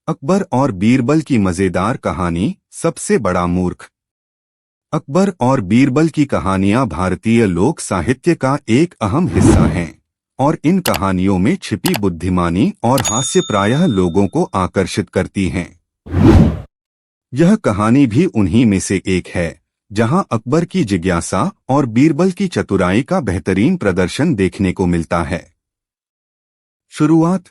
अकबर और बीरबल की मजेदार कहानी सबसे बड़ा मूर्ख। अकबर और बीरबल की कहानियां भारतीय लोक साहित्य का एक अहम हिस्सा हैं और इन कहानियों में छिपी बुद्धिमानी और हास्य प्रायः लोगों को आकर्षित करती हैं। यह कहानी भी उन्हीं में से एक है जहां अकबर की जिज्ञासा और बीरबल की चतुराई का बेहतरीन प्रदर्शन देखने को मिलता है। शुरुआत।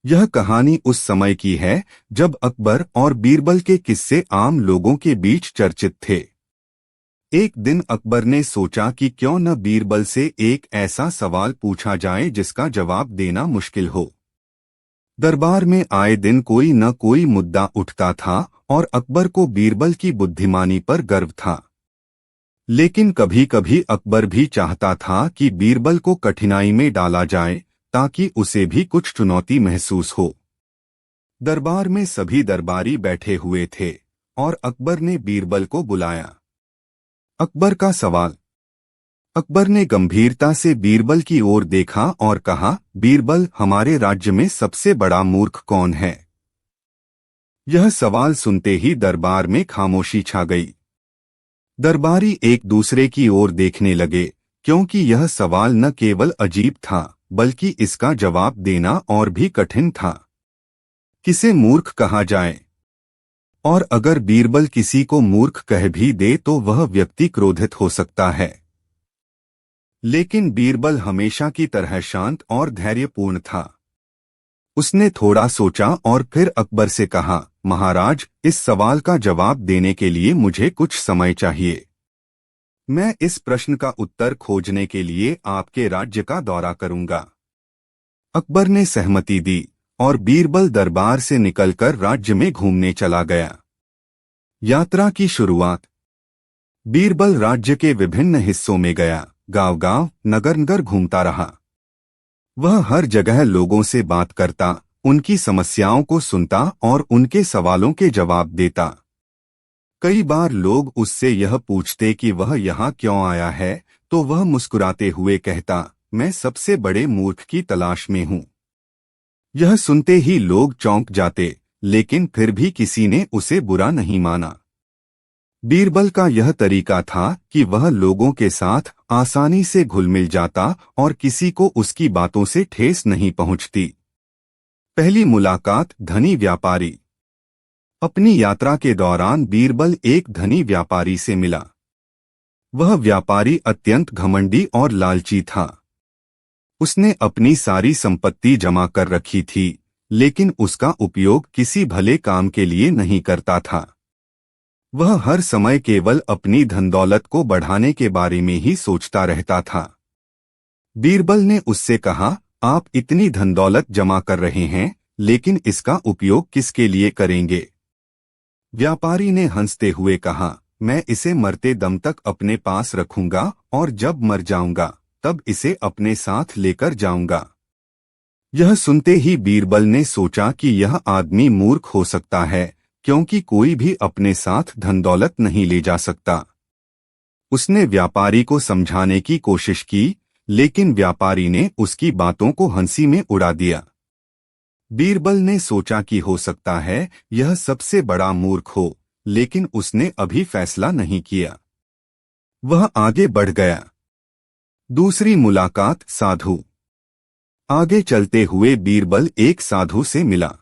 यह कहानी उस समय की है जब अकबर और बीरबल के किस्से आम लोगों के बीच चर्चित थे। एक दिन अकबर ने सोचा कि क्यों न बीरबल से एक ऐसा सवाल पूछा जाए जिसका जवाब देना मुश्किल हो। दरबार में आए दिन कोई न कोई मुद्दा उठता था और अकबर को बीरबल की बुद्धिमानी पर गर्व था। लेकिन कभी कभी अकबर भी चाहता था कि बीरबल को कठिनाई में डाला जाए ताकि उसे भी कुछ चुनौती महसूस हो। दरबार में सभी दरबारी बैठे हुए थे और अकबर ने बीरबल को बुलाया। अकबर का सवाल। अकबर ने गंभीरता से बीरबल की ओर देखा और कहा, बीरबल, हमारे राज्य में सबसे बड़ा मूर्ख कौन है? यह सवाल सुनते ही दरबार में खामोशी छा गई। दरबारी एक दूसरे की ओर देखने लगे क्योंकि यह सवाल न केवल अजीब था बल्कि इसका जवाब देना और भी कठिन था। किसे मूर्ख कहा जाए? और अगर बीरबल किसी को मूर्ख कह भी दे तो वह व्यक्ति क्रोधित हो सकता है। लेकिन बीरबल हमेशा की तरह शांत और धैर्यपूर्ण था। उसने थोड़ा सोचा और फिर अकबर से कहा, महाराज, इस सवाल का जवाब देने के लिए मुझे कुछ समय चाहिए। मैं इस प्रश्न का उत्तर खोजने के लिए आपके राज्य का दौरा करूंगा। अकबर ने सहमति दी और बीरबल दरबार से निकलकर राज्य में घूमने चला गया। यात्रा की शुरुआत। बीरबल राज्य के विभिन्न हिस्सों में गया, गांव-गांव, नगर-नगर घूमता रहा। वह हर जगह लोगों से बात करता, उनकी समस्याओं को सुनता और उनके सवालों के जवाब देता। कई बार लोग उससे यह पूछते कि वह यहाँ क्यों आया है, तो वह मुस्कुराते हुए कहता, मैं सबसे बड़े मूर्ख की तलाश में हूँ। यह सुनते ही लोग चौंक जाते, लेकिन फिर भी किसी ने उसे बुरा नहीं माना। बीरबल का यह तरीका था कि वह लोगों के साथ आसानी से घुल मिल जाता और किसी को उसकी बातों से ठेस नहीं पहुंचती। पहली मुलाकात। धनी व्यापारी। अपनी यात्रा के दौरान बीरबल एक धनी व्यापारी से मिला। वह व्यापारी अत्यंत घमंडी और लालची था। उसने अपनी सारी संपत्ति जमा कर रखी थी, लेकिन उसका उपयोग किसी भले काम के लिए नहीं करता था। वह हर समय केवल अपनी धनदौलत को बढ़ाने के बारे में ही सोचता रहता था। बीरबल ने उससे कहा, आप इतनी धनदौलत जमा कर रहे हैं, लेकिन इसका उपयोग किसके लिए करेंगे? व्यापारी ने हंसते हुए कहा, मैं इसे मरते दम तक अपने पास रखूंगा और जब मर जाऊंगा तब इसे अपने साथ लेकर जाऊंगा। यह सुनते ही बीरबल ने सोचा कि यह आदमी मूर्ख हो सकता है क्योंकि कोई भी अपने साथ धनदौलत नहीं ले जा सकता। उसने व्यापारी को समझाने की कोशिश की, लेकिन व्यापारी ने उसकी बातों को हंसी में उड़ा दिया। बीरबल ने सोचा कि हो सकता है यह सबसे बड़ा मूर्ख हो, लेकिन उसने अभी फैसला नहीं किया। वह आगे बढ़ गया। दूसरी मुलाकात। साधु। आगे चलते हुए बीरबल एक साधु से मिला।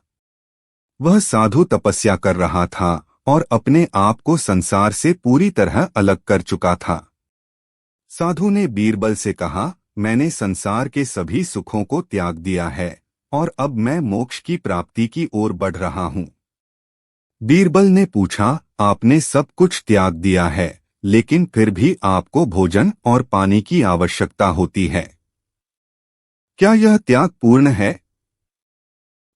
वह साधु तपस्या कर रहा था और अपने आप को संसार से पूरी तरह अलग कर चुका था। साधु ने बीरबल से कहा, मैंने संसार के सभी सुखों को त्याग दिया है और अब मैं मोक्ष की प्राप्ति की ओर बढ़ रहा हूँ। बीरबल ने पूछा, आपने सब कुछ त्याग दिया है, लेकिन फिर भी आपको भोजन और पानी की आवश्यकता होती है। क्या यह त्याग पूर्ण है?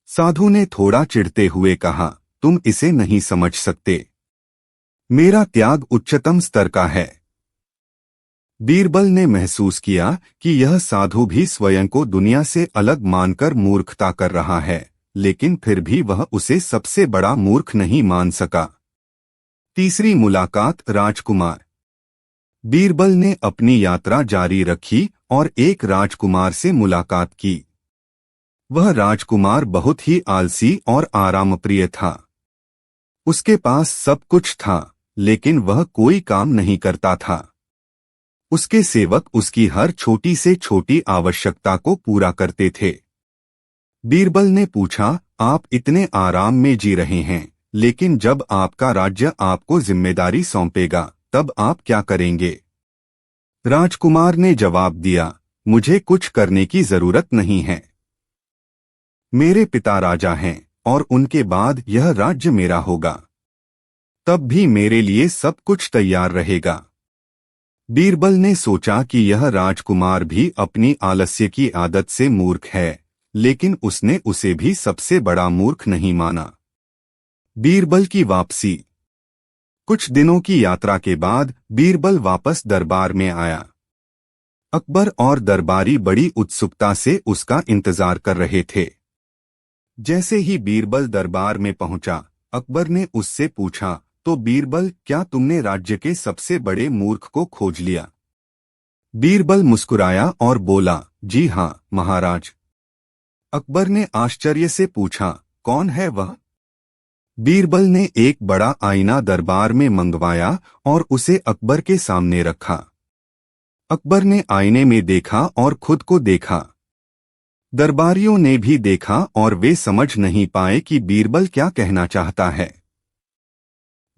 साधु ने थोड़ा चिढ़ते हुए कहा, तुम इसे नहीं समझ सकते। मेरा त्याग उच्चतम स्तर का है। बीरबल ने महसूस किया कि यह साधु भी स्वयं को दुनिया से अलग मानकर मूर्खता कर रहा है, लेकिन फिर भी वह उसे सबसे बड़ा मूर्ख नहीं मान सका। तीसरी मुलाकात। राजकुमार। बीरबल ने अपनी यात्रा जारी रखी और एक राजकुमार से मुलाकात की। वह राजकुमार बहुत ही आलसी और आरामप्रिय था। उसके पास सब कुछ था, लेकिन वह कोई काम नहीं करता था। उसके सेवक उसकी हर छोटी से छोटी आवश्यकता को पूरा करते थे। बीरबल ने पूछा, आप इतने आराम में जी रहे हैं, लेकिन जब आपका राज्य आपको जिम्मेदारी सौंपेगा, तब आप क्या करेंगे? राजकुमार ने जवाब दिया, मुझे कुछ करने की जरूरत नहीं है। मेरे पिता राजा हैं और उनके बाद यह राज्य मेरा होगा। तब भी मेरे लिए सब कुछ तैयार रहेगा। बीरबल ने सोचा कि यह राजकुमार भी अपनी आलस्य की आदत से मूर्ख है, लेकिन उसने उसे भी सबसे बड़ा मूर्ख नहीं माना। बीरबल की वापसी। कुछ दिनों की यात्रा के बाद बीरबल वापस दरबार में आया। अकबर और दरबारी बड़ी उत्सुकता से उसका इंतजार कर रहे थे। जैसे ही बीरबल दरबार में पहुंचा, अकबर ने उससे पूछा, तो बीरबल, क्या तुमने राज्य के सबसे बड़े मूर्ख को खोज लिया? बीरबल मुस्कुराया और बोला, जी हाँ महाराज। अकबर ने आश्चर्य से पूछा, कौन है वह? बीरबल ने एक बड़ा आईना दरबार में मंगवाया और उसे अकबर के सामने रखा। अकबर ने आईने में देखा और खुद को देखा। दरबारियों ने भी देखा और वे समझ नहीं पाए कि बीरबल क्या कहना चाहता है।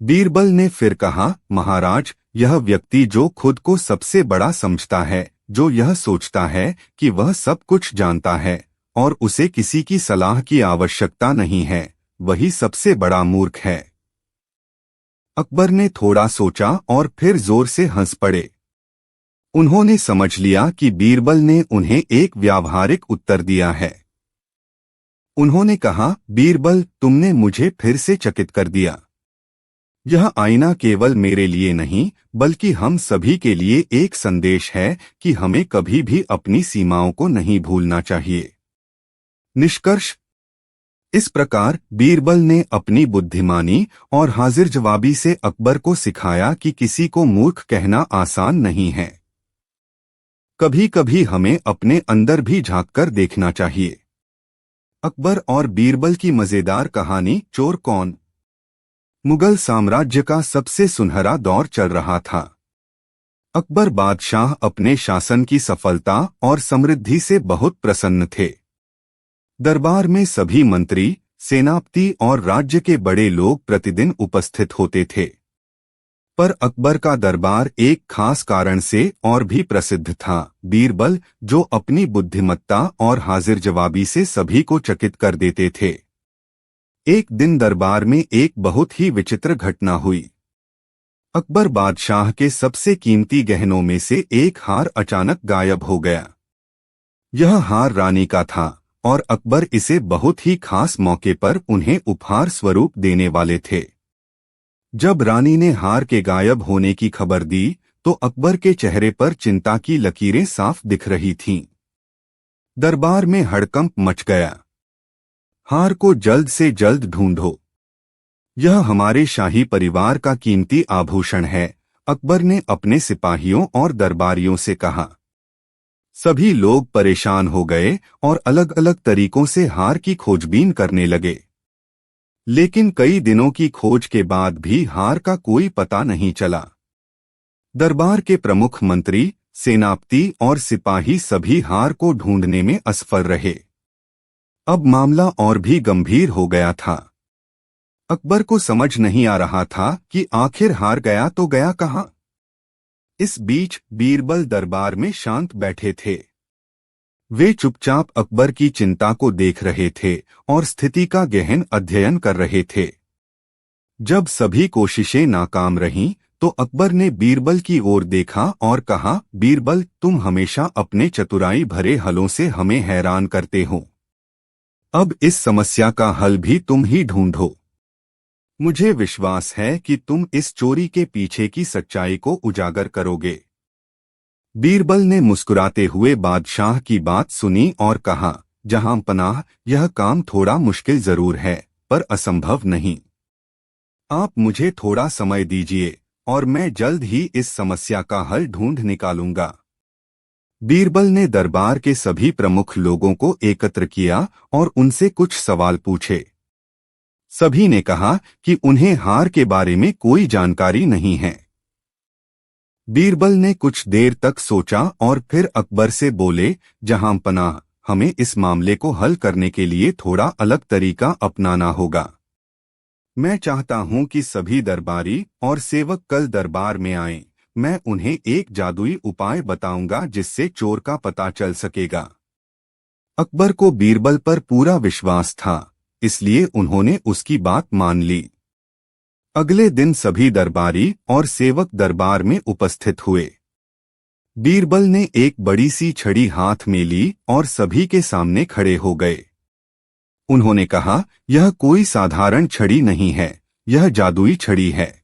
बीरबल ने फिर कहा, महाराज, यह व्यक्ति जो खुद को सबसे बड़ा समझता है, जो यह सोचता है कि वह सब कुछ जानता है और उसे किसी की सलाह की आवश्यकता नहीं है, वही सबसे बड़ा मूर्ख है। अकबर ने थोड़ा सोचा और फिर जोर से हंस पड़े। उन्होंने समझ लिया कि बीरबल ने उन्हें एक व्यावहारिक उत्तर दिया है। उन्होंने कहा, बीरबल, तुमने मुझे फिर से चकित कर दिया। यह आईना केवल मेरे लिए नहीं, बल्कि हम सभी के लिए एक संदेश है कि हमें कभी भी अपनी सीमाओं को नहीं भूलना चाहिए। निष्कर्ष। इस प्रकार बीरबल ने अपनी बुद्धिमानी और हाजिर जवाबी से अकबर को सिखाया कि किसी को मूर्ख कहना आसान नहीं है। कभी कभी हमें अपने अंदर भी झांककर देखना चाहिए। अकबर और बीरबल की मजेदार कहानी। चोर कौन? मुगल साम्राज्य का सबसे सुनहरा दौर चल रहा था। अकबर बादशाह अपने शासन की सफलता और समृद्धि से बहुत प्रसन्न थे। दरबार में सभी मंत्री, सेनापति और राज्य के बड़े लोग प्रतिदिन उपस्थित होते थे। पर अकबर का दरबार एक खास कारण से और भी प्रसिद्ध था, बीरबल, जो अपनी बुद्धिमत्ता और हाजिर जवाबी से सभी को चकित कर देते थे। एक दिन दरबार में एक बहुत ही विचित्र घटना हुई। अकबर बादशाह के सबसे कीमती गहनों में से एक हार अचानक गायब हो गया। यह हार रानी का था और अकबर इसे बहुत ही खास मौके पर उन्हें उपहार स्वरूप देने वाले थे। जब रानी ने हार के गायब होने की खबर दी, तो अकबर के चेहरे पर चिंता की लकीरें साफ दिख रही थीं। दरबार में हड़कंप मच गया। हार को जल्द से जल्द ढूंढो। यह हमारे शाही परिवार का कीमती आभूषण है, अकबर ने अपने सिपाहियों और दरबारियों से कहा। सभी लोग परेशान हो गए और अलग अलग तरीकों से हार की खोजबीन करने लगे। लेकिन कई दिनों की खोज के बाद भी हार का कोई पता नहीं चला। दरबार के प्रमुख मंत्री, सेनापति और सिपाही सभी हार को ढूंढने में असफल रहे। अब मामला और भी गंभीर हो गया था। अकबर को समझ नहीं आ रहा था कि आखिर हार गया तो गया कहां। इस बीच बीरबल दरबार में शांत बैठे थे। वे चुपचाप अकबर की चिंता को देख रहे थे और स्थिति का गहन अध्ययन कर रहे थे। जब सभी कोशिशें नाकाम रहीं, तो अकबर ने बीरबल की ओर देखा और कहा, बीरबल, तुम हमेशा अपने चतुराई भरे हलों से हमें हैरान करते हो। अब इस समस्या का हल भी तुम ही ढूंढो। मुझे विश्वास है कि तुम इस चोरी के पीछे की सच्चाई को उजागर करोगे। बीरबल ने मुस्कुराते हुए बादशाह की बात सुनी और कहा, जहां पनाह, यह काम थोड़ा मुश्किल जरूर है, पर असंभव नहीं। आप मुझे थोड़ा समय दीजिए और मैं जल्द ही इस समस्या का हल ढूंढ निकालूंगा। बीरबल ने दरबार के सभी प्रमुख लोगों को एकत्र किया और उनसे कुछ सवाल पूछे। सभी ने कहा कि उन्हें हार के बारे में कोई जानकारी नहीं है। बीरबल ने कुछ देर तक सोचा और फिर अकबर से बोले, जहां पनाह, हमें इस मामले को हल करने के लिए थोड़ा अलग तरीका अपनाना होगा। मैं चाहता हूं कि सभी दरबारी और सेवक कल दरबार में आएं। मैं उन्हें एक जादुई उपाय बताऊंगा जिससे चोर का पता चल सकेगा। अकबर को बीरबल पर पूरा विश्वास था, इसलिए उन्होंने उसकी बात मान ली। अगले दिन सभी दरबारी और सेवक दरबार में उपस्थित हुए। बीरबल ने एक बड़ी सी छड़ी हाथ में ली और सभी के सामने खड़े हो गए। उन्होंने कहा, यह कोई साधारण छड़ी नहीं है, यह जादुई छड़ी है।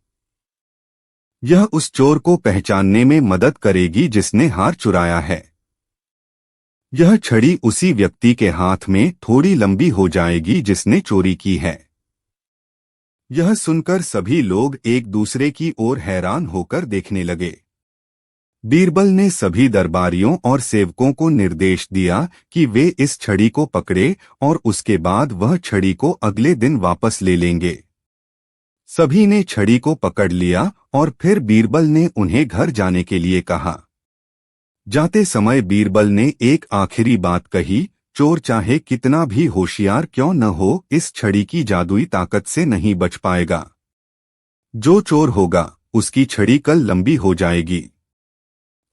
यह उस चोर को पहचानने में मदद करेगी जिसने हार चुराया है। यह छड़ी उसी व्यक्ति के हाथ में थोड़ी लंबी हो जाएगी जिसने चोरी की है। यह सुनकर सभी लोग एक दूसरे की ओर हैरान होकर देखने लगे। बीरबल ने सभी दरबारियों और सेवकों को निर्देश दिया कि वे इस छड़ी को पकड़े और उसके बाद वह छड़ी को अगले दिन वापस ले लेंगे। सभी ने छड़ी को पकड़ लिया और फिर बीरबल ने उन्हें घर जाने के लिए कहा। जाते समय बीरबल ने एक आखिरी बात कही, चोर चाहे कितना भी होशियार क्यों न हो, इस छड़ी की जादुई ताकत से नहीं बच पाएगा। जो चोर होगा उसकी छड़ी कल लंबी हो जाएगी।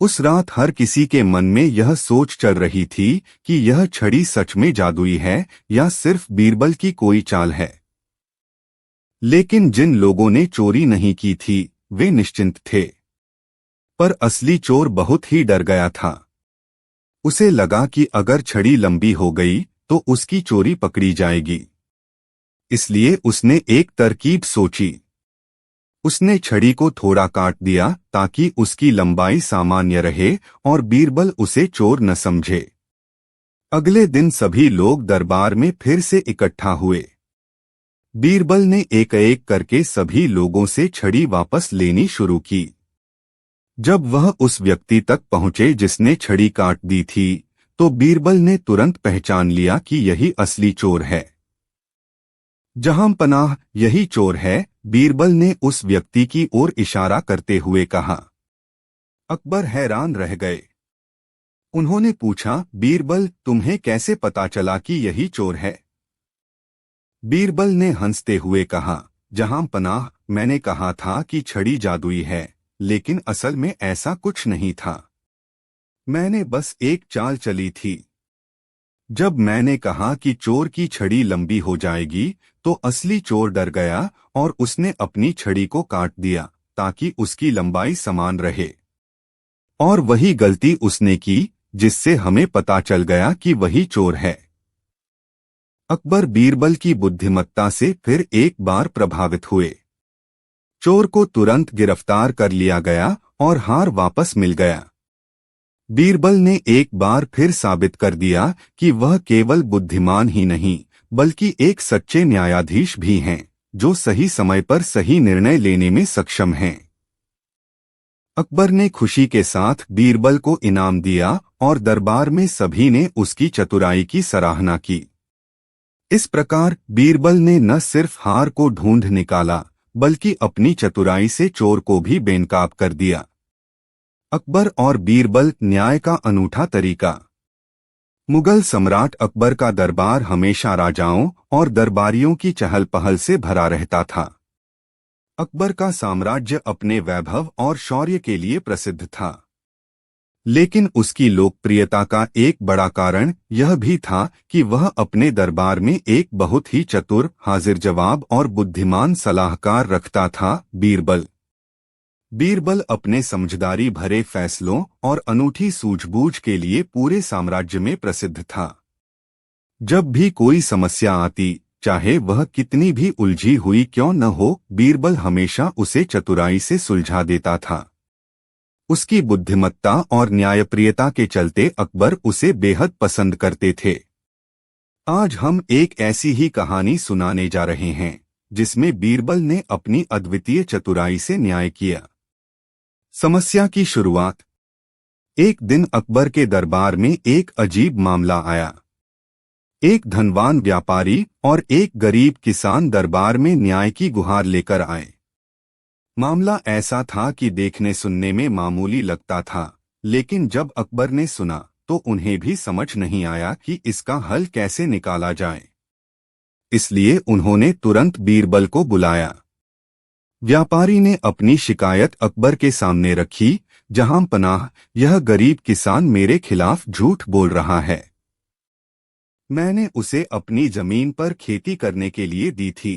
उस रात हर किसी के मन में यह सोच चल रही थी कि यह छड़ी सच में जादुई है या सिर्फ बीरबल की कोई चाल है। लेकिन जिन लोगों ने चोरी नहीं की थी वे निश्चिंत थे, पर असली चोर बहुत ही डर गया था। उसे लगा कि अगर छड़ी लंबी हो गई तो उसकी चोरी पकड़ी जाएगी। इसलिए उसने एक तरकीब सोची। उसने छड़ी को थोड़ा काट दिया ताकि उसकी लंबाई सामान्य रहे और बीरबल उसे चोर न समझे। अगले दिन सभी लोग दरबार में फिर से इकट्ठा हुए। बीरबल ने एक एक करके सभी लोगों से छड़ी वापस लेनी शुरू की। जब वह उस व्यक्ति तक पहुंचे जिसने छड़ी काट दी थी, तो बीरबल ने तुरंत पहचान लिया कि यही असली चोर है। जहां पनाह, यही चोर है, बीरबल ने उस व्यक्ति की ओर इशारा करते हुए कहा। अकबर हैरान रह गए। उन्होंने पूछा, बीरबल, तुम्हें कैसे पता चला कि यही चोर है? बीरबल ने हंसते हुए कहा, जहां पनाह, मैंने कहा था कि छड़ी जादुई है, लेकिन असल में ऐसा कुछ नहीं था। मैंने बस एक चाल चली थी। जब मैंने कहा कि चोर की छड़ी लंबी हो जाएगी, तो असली चोर डर गया और उसने अपनी छड़ी को काट दिया ताकि उसकी लंबाई समान रहे। और वही गलती उसने की, जिससे हमें पता चल गया कि वही चोर है। अकबर बीरबल की बुद्धिमत्ता से फिर एक बार प्रभावित हुए। चोर को तुरंत गिरफ्तार कर लिया गया और हार वापस मिल गया। बीरबल ने एक बार फिर साबित कर दिया कि वह केवल बुद्धिमान ही नहीं, बल्कि एक सच्चे न्यायाधीश भी हैं, जो सही समय पर सही निर्णय लेने में सक्षम हैं। अकबर ने खुशी के साथ बीरबल को इनाम दिया और दरबार में सभी ने उसकी चतुराई की सराहना की। इस प्रकार बीरबल ने न सिर्फ हार को ढूंढ निकाला, बल्कि अपनी चतुराई से चोर को भी बेनकाब कर दिया। अकबर और बीरबल, न्याय का अनूठा तरीका। मुगल सम्राट अकबर का दरबार हमेशा राजाओं और दरबारियों की चहल पहल से भरा रहता था। अकबर का साम्राज्य अपने वैभव और शौर्य के लिए प्रसिद्ध था, लेकिन उसकी लोकप्रियता का एक बड़ा कारण यह भी था कि वह अपने दरबार में एक बहुत ही चतुर, हाजिर जवाब और बुद्धिमान सलाहकार रखता था, बीरबल। बीरबल अपने समझदारी भरे फैसलों और अनूठी सूझबूझ के लिए पूरे साम्राज्य में प्रसिद्ध था। जब भी कोई समस्या आती, चाहे वह कितनी भी उलझी हुई क्यों न हो, बीरबल हमेशा उसे चतुराई से सुलझा देता था। उसकी बुद्धिमत्ता और न्यायप्रियता के चलते अकबर उसे बेहद पसंद करते थे। आज हम एक ऐसी ही कहानी सुनाने जा रहे हैं, जिसमें बीरबल ने अपनी अद्वितीय चतुराई से न्याय किया। समस्या की शुरुआत। एक दिन अकबर के दरबार में एक अजीब मामला आया। एक धनवान व्यापारी और एक गरीब किसान दरबार में न्याय की गुहार लेकर आए। मामला ऐसा था कि देखने सुनने में मामूली लगता था, लेकिन जब अकबर ने सुना तो उन्हें भी समझ नहीं आया कि इसका हल कैसे निकाला जाए। इसलिए उन्होंने तुरंत बीरबल को बुलाया। व्यापारी ने अपनी शिकायत अकबर के सामने रखी। जहां पनाह, यह गरीब किसान मेरे खिलाफ झूठ बोल रहा है। मैंने उसे अपनी जमीन पर खेती करने के लिए दी थी।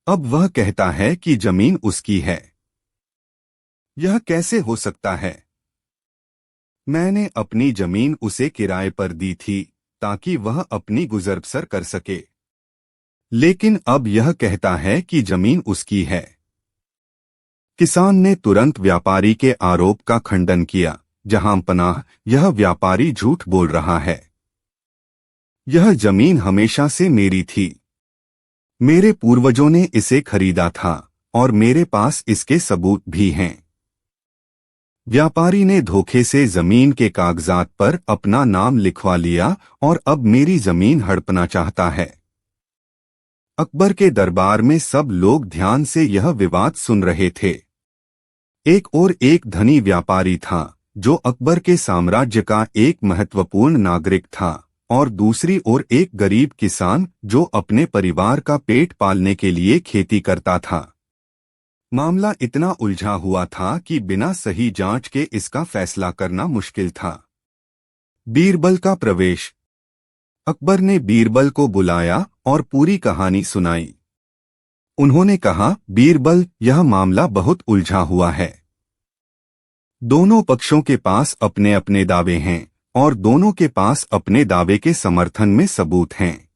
अब वह कहता है कि जमीन उसकी है। यह कैसे हो सकता है? मैंने अपनी जमीन उसे किराए पर दी थी ताकि वह अपनी गुजर बसर कर सके, लेकिन अब यह कहता है कि जमीन उसकी है। किसान ने तुरंत व्यापारी के आरोप का खंडन किया। जहां पनाह, यह व्यापारी झूठ बोल रहा है। यह जमीन हमेशा से मेरी थी। मेरे पूर्वजों ने इसे खरीदा था और मेरे पास इसके सबूत भी हैं। व्यापारी ने धोखे से जमीन के कागजात पर अपना नाम लिखवा लिया और अब मेरी जमीन हड़पना चाहता है। अकबर के दरबार में सब लोग ध्यान से यह विवाद सुन रहे थे। एक धनी व्यापारी था जो अकबर के साम्राज्य का एक महत्वपूर्ण नागरिक था, और दूसरी ओर एक गरीब किसान जो अपने परिवार का पेट पालने के लिए खेती करता था। मामला इतना उलझा हुआ था कि बिना सही जांच के इसका फैसला करना मुश्किल था। बीरबल का प्रवेश। अकबर ने बीरबल को बुलाया और पूरी कहानी सुनाई। उन्होंने कहा, बीरबल, यह मामला बहुत उलझा हुआ है। दोनों पक्षों के पास अपने अपने दावे हैं और दोनों के पास अपने दावे के समर्थन में सबूत हैं।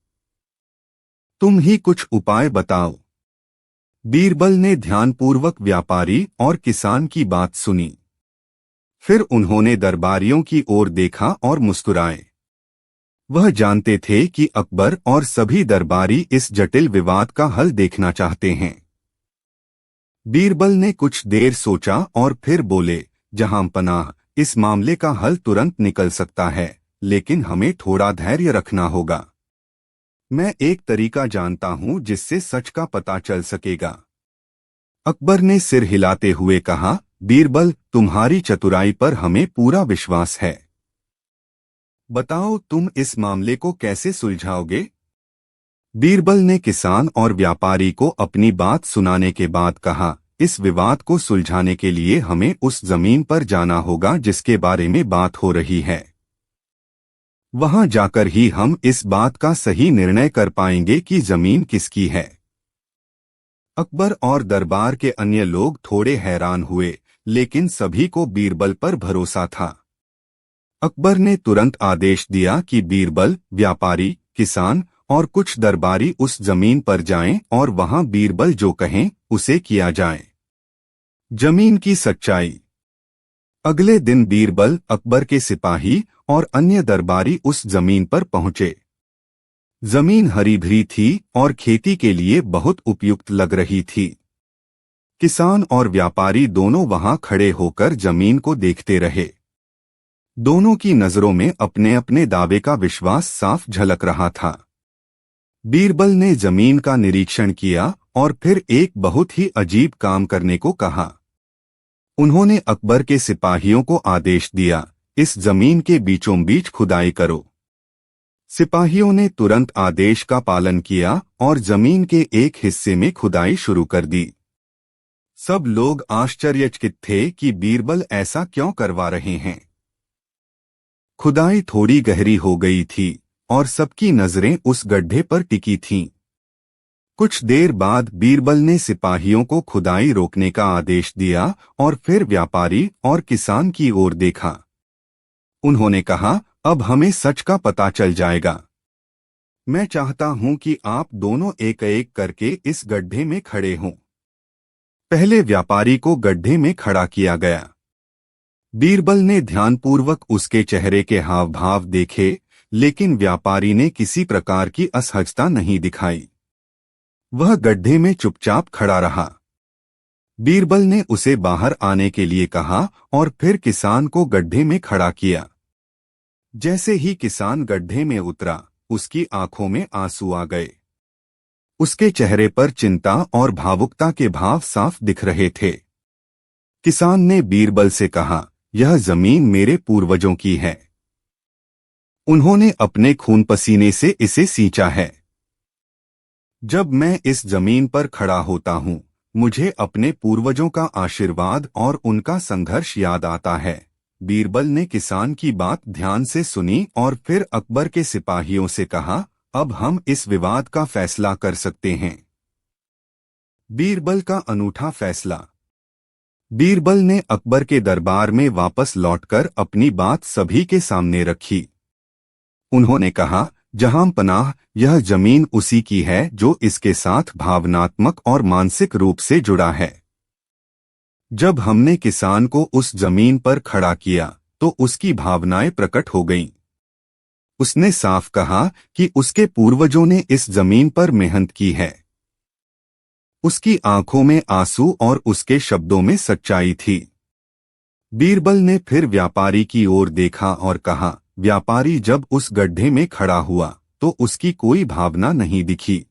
तुम ही कुछ उपाय बताओ। बीरबल ने ध्यानपूर्वक व्यापारी और किसान की बात सुनी। फिर उन्होंने दरबारियों की ओर देखा और मुस्कुराए। वह जानते थे कि अकबर और सभी दरबारी इस जटिल विवाद का हल देखना चाहते हैं। बीरबल ने कुछ देर सोचा और फिर बोले, जहां पनाह, इस मामले का हल तुरंत निकल सकता है, लेकिन हमें थोड़ा धैर्य रखना होगा। मैं एक तरीका जानता हूं जिससे सच का पता चल सकेगा। अकबर ने सिर हिलाते हुए कहा, बीरबल, तुम्हारी चतुराई पर हमें पूरा विश्वास है। बताओ, तुम इस मामले को कैसे सुलझाओगे? बीरबल ने किसान और व्यापारी को अपनी बात सुनाने के बाद कहा, इस विवाद को सुलझाने के लिए हमें उस जमीन पर जाना होगा जिसके बारे में बात हो रही है। वहां जाकर ही हम इस बात का सही निर्णय कर पाएंगे कि जमीन किसकी है। अकबर और दरबार के अन्य लोग थोड़े हैरान हुए, लेकिन सभी को बीरबल पर भरोसा था। अकबर ने तुरंत आदेश दिया कि बीरबल, व्यापारी, किसान और कुछ दरबारी उस जमीन पर जाएं और वहां बीरबल जो कहें उसे किया जाए। जमीन की सच्चाई। अगले दिन बीरबल, अकबर के सिपाही और अन्य दरबारी उस जमीन पर पहुंचे। जमीन हरी भरी थी और खेती के लिए बहुत उपयुक्त लग रही थी। किसान और व्यापारी दोनों वहां खड़े होकर जमीन को देखते रहे। दोनों की नजरों में अपने अपने दावे का विश्वास साफ झलक रहा था। बीरबल ने जमीन का निरीक्षण किया और फिर एक बहुत ही अजीब काम करने को कहा। उन्होंने अकबर के सिपाहियों को आदेश दिया, इस जमीन के बीचों बीच खुदाई करो। सिपाहियों ने तुरंत आदेश का पालन किया और जमीन के एक हिस्से में खुदाई शुरू कर दी। सब लोग आश्चर्यचकित थे कि बीरबल ऐसा क्यों करवा रहे हैं। खुदाई थोड़ी गहरी हो गई थी और सबकी नजरें उस गड्ढे पर टिकी थीं। कुछ देर बाद बीरबल ने सिपाहियों को खुदाई रोकने का आदेश दिया और फिर व्यापारी और किसान की ओर देखा। उन्होंने कहा, अब हमें सच का पता चल जाएगा। मैं चाहता हूं कि आप दोनों एक एक करके इस गड्ढे में खड़े हों। पहले व्यापारी को गड्ढे में खड़ा किया गया। बीरबल ने ध्यानपूर्वक उसके चेहरे के हाव भाव देखे, लेकिन व्यापारी ने किसी प्रकार की असहजता नहीं दिखाई। वह गड्ढे में चुपचाप खड़ा रहा। बीरबल ने उसे बाहर आने के लिए कहा और फिर किसान को गड्ढे में खड़ा किया। जैसे ही किसान गड्ढे में उतरा, उसकी आंखों में आंसू आ गए। उसके चेहरे पर चिंता और भावुकता के भाव साफ दिख रहे थे। किसान ने बीरबल से कहा, यह जमीन मेरे पूर्वजों की है। उन्होंने अपने खून पसीने से इसे सींचा है। जब मैं इस जमीन पर खड़ा होता हूँ, मुझे अपने पूर्वजों का आशीर्वाद और उनका संघर्ष याद आता है। बीरबल ने किसान की बात ध्यान से सुनी और फिर अकबर के सिपाहियों से कहा, अब हम इस विवाद का फैसला कर सकते हैं। बीरबल का अनूठा फैसला। बीरबल ने अकबर के दरबार में वापस लौटकर अपनी बात सभी के सामने रखी। उन्होंने कहा, जहां पनाह, यह जमीन उसी की है जो इसके साथ भावनात्मक और मानसिक रूप से जुड़ा है। जब हमने किसान को उस जमीन पर खड़ा किया तो उसकी भावनाएं प्रकट हो गईं। उसने साफ कहा कि उसके पूर्वजों ने इस जमीन पर मेहनत की है। उसकी आंखों में आंसू और उसके शब्दों में सच्चाई थी। बीरबल ने फिर व्यापारी की ओर देखा और कहा, व्यापारी जब उस गड्ढे में खड़ा हुआ तो उसकी कोई भावना नहीं दिखी।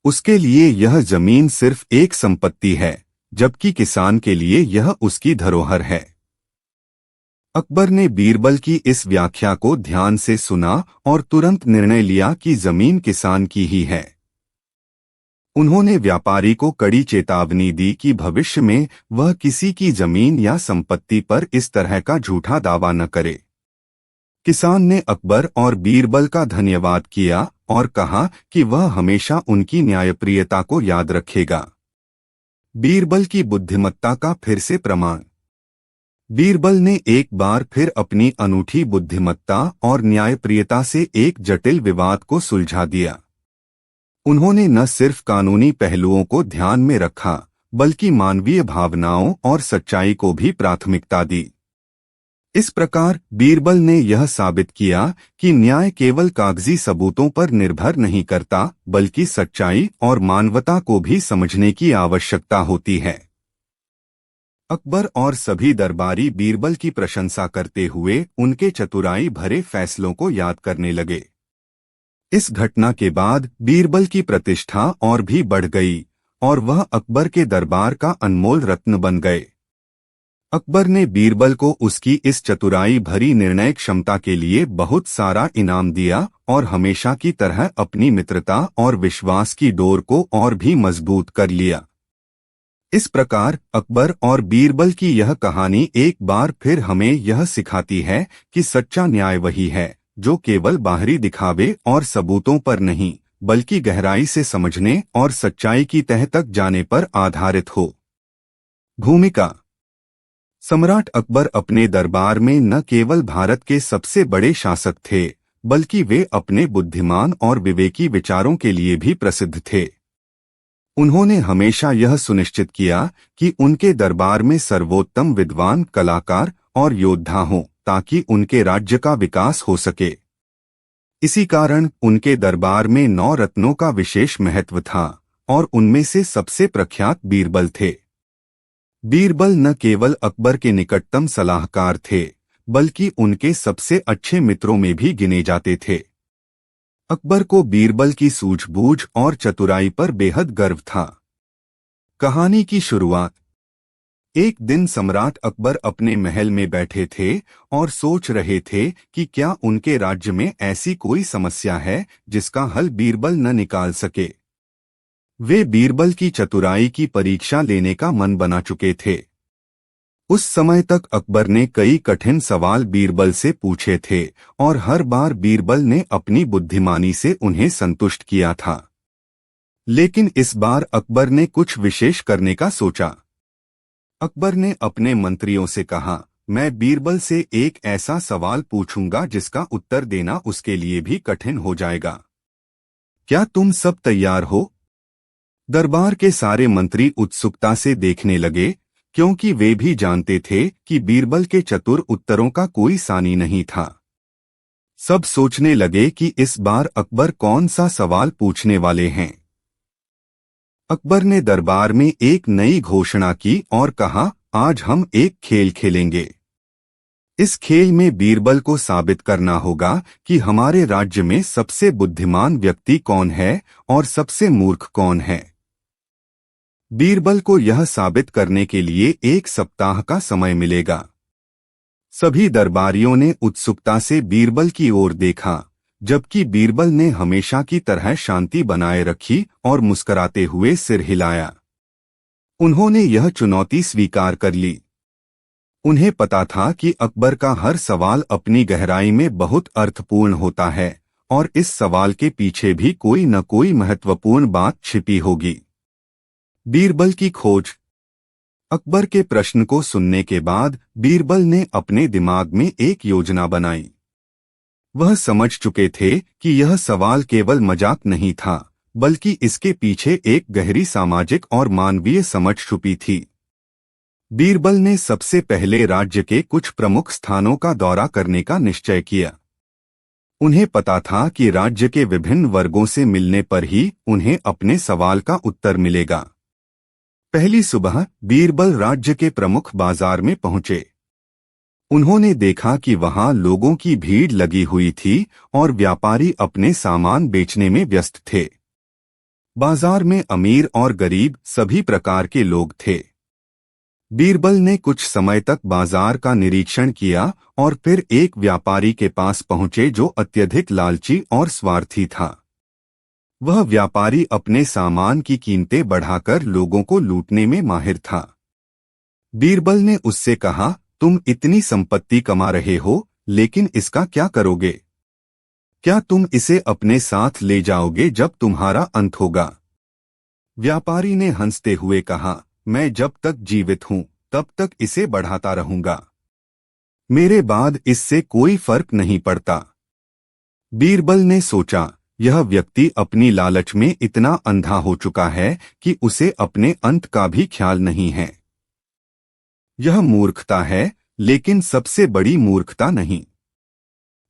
उसके लिए यह जमीन सिर्फ एक संपत्ति है, जबकि किसान के लिए यह उसकी धरोहर है। अकबर ने बीरबल की इस व्याख्या को ध्यान से सुना और तुरंत निर्णय लिया कि जमीन किसान की ही है। उन्होंने व्यापारी को कड़ी चेतावनी दी कि भविष्य में वह किसी की जमीन या संपत्ति पर इस तरह का झूठा दावा न करे। किसान ने अकबर और बीरबल का धन्यवाद किया और कहा कि वह हमेशा उनकी न्यायप्रियता को याद रखेगा। बीरबल की बुद्धिमत्ता का फिर से प्रमाण। बीरबल ने एक बार फिर अपनी अनूठी बुद्धिमत्ता और न्यायप्रियता से एक जटिल विवाद को सुलझा दिया। उन्होंने न सिर्फ कानूनी पहलुओं को ध्यान में रखा, बल्कि मानवीय भावनाओं और सच्चाई को भी प्राथमिकता दी। इस प्रकार बीरबल ने यह साबित किया कि न्याय केवल कागजी सबूतों पर निर्भर नहीं करता, बल्कि सच्चाई और मानवता को भी समझने की आवश्यकता होती है। अकबर और सभी दरबारी बीरबल की प्रशंसा करते हुए उनके चतुराई भरे फैसलों को याद करने लगे। इस घटना के बाद बीरबल की प्रतिष्ठा और भी बढ़ गई और वह अकबर के दरबार का अनमोल रत्न बन गए। अकबर ने बीरबल को उसकी इस चतुराई भरी निर्णय क्षमता के लिए बहुत सारा इनाम दिया और हमेशा की तरह अपनी मित्रता और विश्वास की डोर को और भी मजबूत कर लिया। इस प्रकार अकबर और बीरबल की यह कहानी एक बार फिर हमें यह सिखाती है कि सच्चा न्याय वही है जो केवल बाहरी दिखावे और सबूतों पर नहीं, बल्कि गहराई से समझने और सच्चाई की तह तक जाने पर आधारित हो। भूमिका। सम्राट अकबर अपने दरबार में न केवल भारत के सबसे बड़े शासक थे, बल्कि वे अपने बुद्धिमान और विवेकी विचारों के लिए भी प्रसिद्ध थे। उन्होंने हमेशा यह सुनिश्चित किया कि उनके दरबार में सर्वोत्तम विद्वान, कलाकार और योद्धा हों, ताकि उनके राज्य का विकास हो सके। इसी कारण उनके दरबार में 9 रत्नों का विशेष महत्व था और उनमें से सबसे प्रख्यात बीरबल थे। बीरबल न केवल अकबर के निकटतम सलाहकार थे, बल्कि उनके सबसे अच्छे मित्रों में भी गिने जाते थे। अकबर को बीरबल की सूझबूझ और चतुराई पर बेहद गर्व था। कहानी की शुरुआत। एक दिन सम्राट अकबर अपने महल में बैठे थे और सोच रहे थे कि क्या उनके राज्य में ऐसी कोई समस्या है जिसका हल बीरबल न निकाल सके। वे बीरबल की चतुराई की परीक्षा लेने का मन बना चुके थे। उस समय तक अकबर ने कई कठिन सवाल बीरबल से पूछे थे और हर बार बीरबल ने अपनी बुद्धिमानी से उन्हें संतुष्ट किया था। लेकिन इस बार अकबर ने कुछ विशेष करने का सोचा। अकबर ने अपने मंत्रियों से कहा, मैं बीरबल से एक ऐसा सवाल पूछूंगा जिसका उत्तर देना उसके लिए भी कठिन हो जाएगा। क्या तुम सब तैयार हो? दरबार के सारे मंत्री उत्सुकता से देखने लगे, क्योंकि वे भी जानते थे कि बीरबल के चतुर उत्तरों का कोई सानी नहीं था। सब सोचने लगे कि इस बार अकबर कौन सा सवाल पूछने वाले हैं। अकबर ने दरबार में एक नई घोषणा की और कहा, आज हम एक खेल खेलेंगे। इस खेल में बीरबल को साबित करना होगा कि हमारे राज्य में सबसे बुद्धिमान व्यक्ति कौन है और सबसे मूर्ख कौन है। बीरबल को यह साबित करने के लिए 1 सप्ताह का समय मिलेगा। सभी दरबारियों ने उत्सुकता से बीरबल की ओर देखा, जबकि बीरबल ने हमेशा की तरह शांति बनाए रखी और मुस्कुराते हुए सिर हिलाया। उन्होंने यह चुनौती स्वीकार कर ली। उन्हें पता था कि अकबर का हर सवाल अपनी गहराई में बहुत अर्थपूर्ण होता है और इस सवाल के पीछे भी कोई न कोई महत्वपूर्ण बात छिपी होगी। बीरबल की खोज। अकबर के प्रश्न को सुनने के बाद बीरबल ने अपने दिमाग में एक योजना बनाई। वह समझ चुके थे कि यह सवाल केवल मजाक नहीं था, बल्कि इसके पीछे एक गहरी सामाजिक और मानवीय समझ छुपी थी। बीरबल ने सबसे पहले राज्य के कुछ प्रमुख स्थानों का दौरा करने का निश्चय किया। उन्हें पता था कि राज्य के विभिन्न वर्गों से मिलने पर ही उन्हें अपने सवाल का उत्तर मिलेगा। पहली सुबह बीरबल राज्य के प्रमुख बाजार में पहुंचे। उन्होंने देखा कि वहां लोगों की भीड़ लगी हुई थी और व्यापारी अपने सामान बेचने में व्यस्त थे। बाजार में अमीर और गरीब सभी प्रकार के लोग थे। बीरबल ने कुछ समय तक बाजार का निरीक्षण किया और फिर एक व्यापारी के पास पहुंचे जो अत्यधिक लालची और स्वार्थी था। वह व्यापारी अपने सामान की कीमतें बढ़ाकर लोगों को लूटने में माहिर था। बीरबल ने उससे कहा, तुम इतनी संपत्ति कमा रहे हो, लेकिन इसका क्या करोगे? क्या तुम इसे अपने साथ ले जाओगे जब तुम्हारा अंत होगा? व्यापारी ने हंसते हुए कहा, मैं जब तक जीवित हूं तब तक इसे बढ़ाता रहूंगा। मेरे बाद इससे कोई फर्क नहीं पड़ता। बीरबल ने सोचा, यह व्यक्ति अपनी लालच में इतना अंधा हो चुका है कि उसे अपने अंत का भी ख्याल नहीं है। यह मूर्खता है, लेकिन सबसे बड़ी मूर्खता नहीं।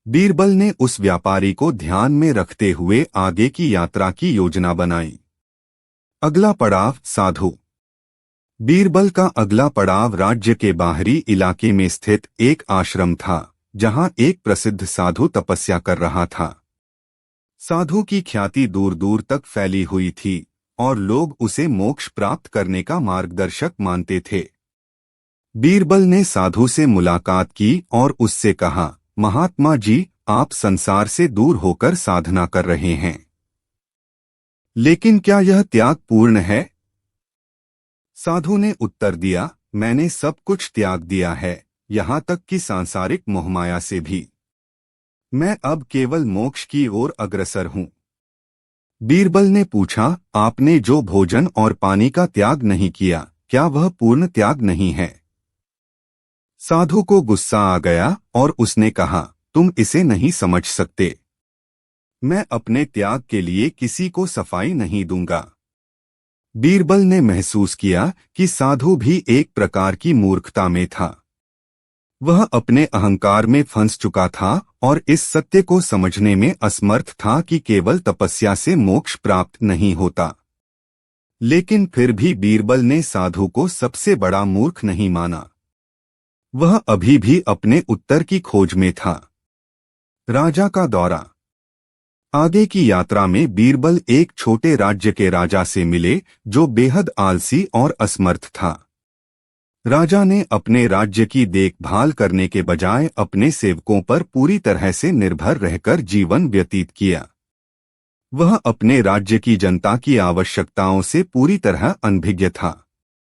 बीरबल ने उस व्यापारी को ध्यान में रखते हुए आगे की यात्रा की योजना बनाई। अगला पड़ाव साधु। बीरबल का अगला पड़ाव राज्य के बाहरी इलाके में स्थित एक आश्रम था, जहां एक प्रसिद्ध साधु तपस्या कर रहा था। साधु की ख्याति दूर दूर तक फैली हुई थी और लोग उसे मोक्ष प्राप्त करने का मार्गदर्शक मानते थे। बीरबल ने साधु से मुलाकात की और उससे कहा, महात्मा जी, आप संसार से दूर होकर साधना कर रहे हैं, लेकिन क्या यह त्यागपूर्ण है? साधु ने उत्तर दिया, मैंने सब कुछ त्याग दिया है, यहाँ तक कि सांसारिक मोहमाया से भी। मैं अब केवल मोक्ष की ओर अग्रसर हूँ। बीरबल ने पूछा, आपने जो भोजन और पानी का त्याग नहीं किया, क्या वह पूर्ण त्याग नहीं है? साधु को गुस्सा आ गया और उसने कहा, तुम इसे नहीं समझ सकते। मैं अपने त्याग के लिए किसी को सफाई नहीं दूंगा। बीरबल ने महसूस किया कि साधु भी एक प्रकार की मूर्खता में था। वह अपने अहंकार में फंस चुका था और इस सत्य को समझने में असमर्थ था कि केवल तपस्या से मोक्ष प्राप्त नहीं होता। लेकिन फिर भी बीरबल ने साधु को सबसे बड़ा मूर्ख नहीं माना। वह अभी भी अपने उत्तर की खोज में था। राजा का दौरा। आगे की यात्रा में बीरबल एक छोटे राज्य के राजा से मिले जो बेहद आलसी और असमर्थ था। राजा ने अपने राज्य की देखभाल करने के बजाय अपने सेवकों पर पूरी तरह से निर्भर रहकर जीवन व्यतीत किया। वह अपने राज्य की जनता की आवश्यकताओं से पूरी तरह अनभिज्ञ था।